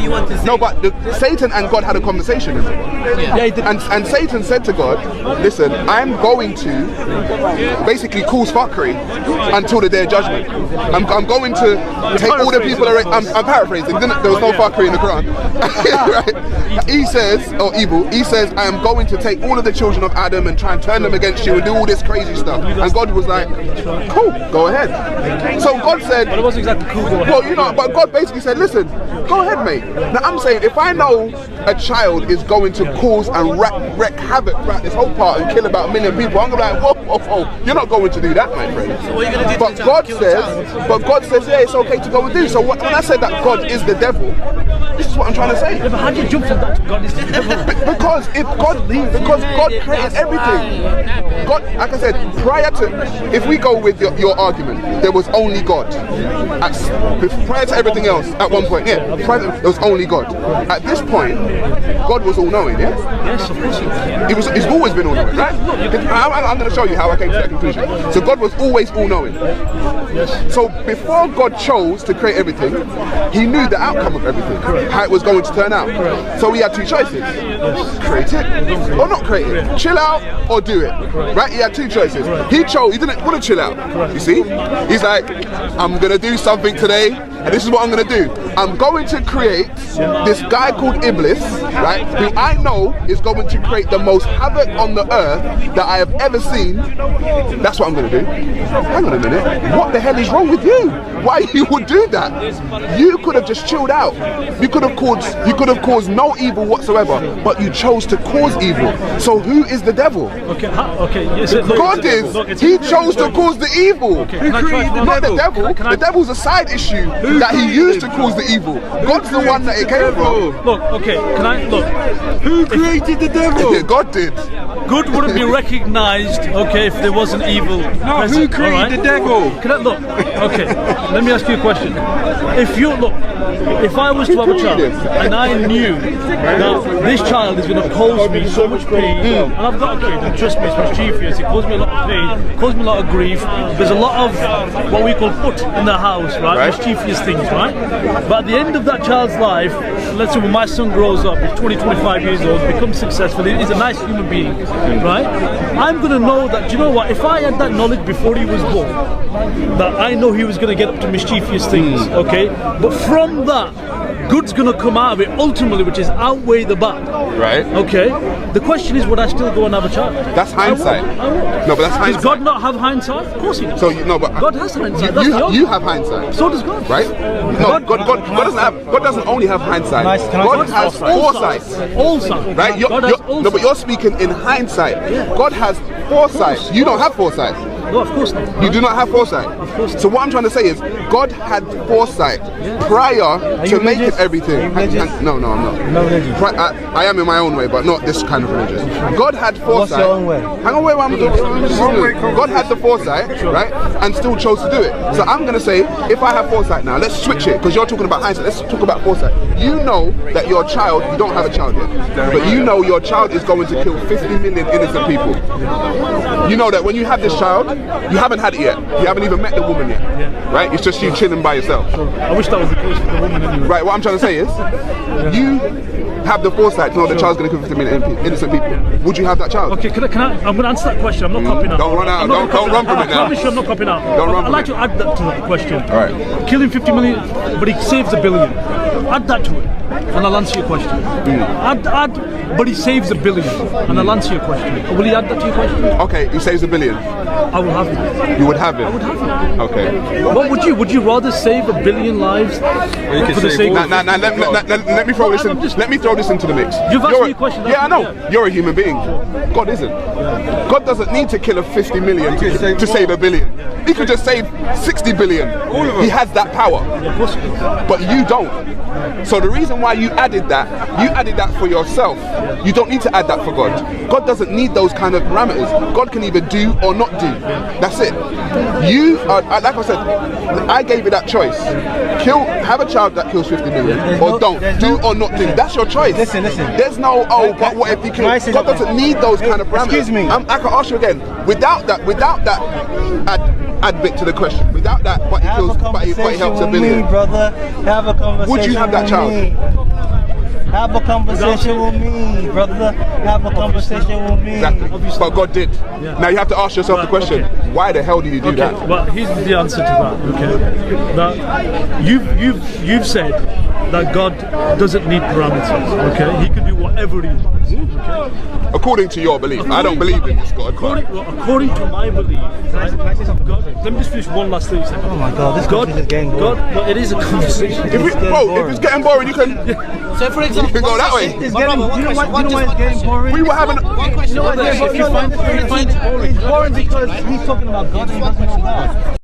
you want to say. No, but Satan and God had a conversation. And Satan said to God, listen, I'm going to basically cause fuckery until the day of judgment. I'm going to take all the people away. I'm paraphrasing. There was no fuckery in the Quran. Right? He says, or evil, he says, I am going to take all of the children of Adam and try and turn them against you and do all this crazy stuff. And God was like, cool, go ahead. So God said, but it wasn't exactly cool. Well, you know, but God basically said, listen, go ahead, mate. Now I'm saying, if I know a child is going to cause and wreak havoc throughout this whole part and kill about 1 million people, I'm gonna be like, whoa, you're not going to do that, my friend. So what are you gonna do? But God says, yeah, it's okay to go and do. So when I said that God is the devil, this is what I'm trying to say. Yeah, but how do you jump from that to God is the devil? Because God created everything. God, like I said, prior to, if we go with your argument, there was only God. Prior to everything else, at one point, there was only God. At this point, God was all-knowing, yeah? Yes, of course. He's always been all-knowing, right? I'm going to show you how I came to that conclusion. So God was always all-knowing. Yes. So before God chose to create everything, he knew the outcome of everything, how it was going to turn out. So he had two choices. Create it or not create it. Chill out or do it. Right? He had two choices. He didn't want to chill out. You see? He's like, I'm going to do something today, and this is what I'm going to do. I'm going to create this guy called Iblis, right, who I know is going to create the most havoc on the earth that I have ever seen. That's what I'm going to do. Hang on a minute. What the hell is wrong with you? Why you would do that? You could have just chilled out. You could have caused no evil whatsoever, but you chose to cause evil. So who is the devil? Okay. Yes, God is. He chose to cause the evil. Okay, Not the devil. The devil's a side issue that he used to cause the evil. God's the one that it came from. Look, okay, Who created the devil? Yeah, God did. good wouldn't be recognized, okay, if there wasn't evil. No, who created the devil? Okay, let me ask you a question. If I was to have a child and I knew that this child is going to cause me so much pain, and I've got a kid, and trust me, it's mischievous, it causes me a lot of pain, it causes me a lot of grief, there's a lot of what we call put in the house, right? Mischievous things, right? But at the end of that child's life, let's say when my son grows up, he's 25 years old, becomes successful, he's a nice human being, right? I'm going to know that, you know what, if I had that knowledge before he was born, that I know he was going to get up to mischievous things, okay? But from that, good's going to come out of it ultimately, which is outweigh the bad. Right. Okay? The question is, would I still go and have a child? That's hindsight. I won't. No, but that's hindsight. Does God not have hindsight? Of course he does. So but God has hindsight. You have hindsight. So does God. Right? No, God doesn't only have hindsight. God has foresight. Foresight. Right? No, but you're speaking in hindsight. God has foresight. You don't have foresight. No, of course not. You do not have foresight. Of course not. So what I'm trying to say is, God had foresight prior to making everything. No, I'm not. No religion. I am in my own way, but not this kind of religion. God had foresight. What's your own way? Hang on, wait, I'm doing. God had the foresight, right, and still chose to do it. So I'm going to say, if I have foresight now, let's switch it, because you're talking about hindsight. Let's talk about foresight. You know that your child, you don't have a child yet, but you know your child is going to kill 50 million innocent people. You know that when you have this child, you haven't had it yet. You haven't even met the woman yet, right? It's just you chilling by yourself. I wish that was the case with the woman anyway. Right, what I'm trying to say is, you have the foresight to know the child's going to kill 50 million innocent people. Would you have that child? Okay, can I? I'm going to answer that question. I'm not copping out. Don't run out. Don't run from it now. I promise you I'm not copping out. I'd like to add that to the question. All right. Killing 50 million, but he saves $1 billion. Add that to it, and I'll answer your question. Add, but he saves $1 billion, and I'll answer your question. Will he add that to your question? Okay, he saves $1 billion. I will have it. You would have it? I would have it. Okay. What would you? Would you rather save 1 billion lives for the sake of... Let me throw this in. Let me throw this into the mix. You've asked me a question. Yeah, I know. Yeah. You're a human being. God isn't. God doesn't need to kill 50 million to save $1 billion. He could just save 60 billion. He has that power. But you don't. So the reason why you added that for yourself. You don't need to add that for God. God doesn't need those kind of parameters. God can either do or not do. That's it. You are, like I said, I gave you that choice. Have a child that kills 50 million, or don't. Do or not do. That's your choice. Listen. There's no, but what if you kill? God doesn't need those kind of parameters. Excuse me. I can ask you again. Without that add bit to the question. Without that, but he helps $1 billion. Brother. Have a conversation. Would you have that child? Have a conversation with me, brother. Have a conversation with me. Exactly. But God did. Now you have to ask yourself the question: why the hell did He do that? Well, here's the answer to that. Okay, that you've said that God doesn't need parameters. Okay, He can do whatever He wants. Okay? According to your belief, I don't believe in this God. According to my belief, right, God, let me just finish one last 30 seconds. Oh my God, this conversation is getting boring. God, well, it is a conversation. If it's getting boring, you can. So for example, You can go that way. It's getting, you know why it's getting boring? We were having. one question. If you find it boring, It's boring because he's talking about God and he doesn't know God.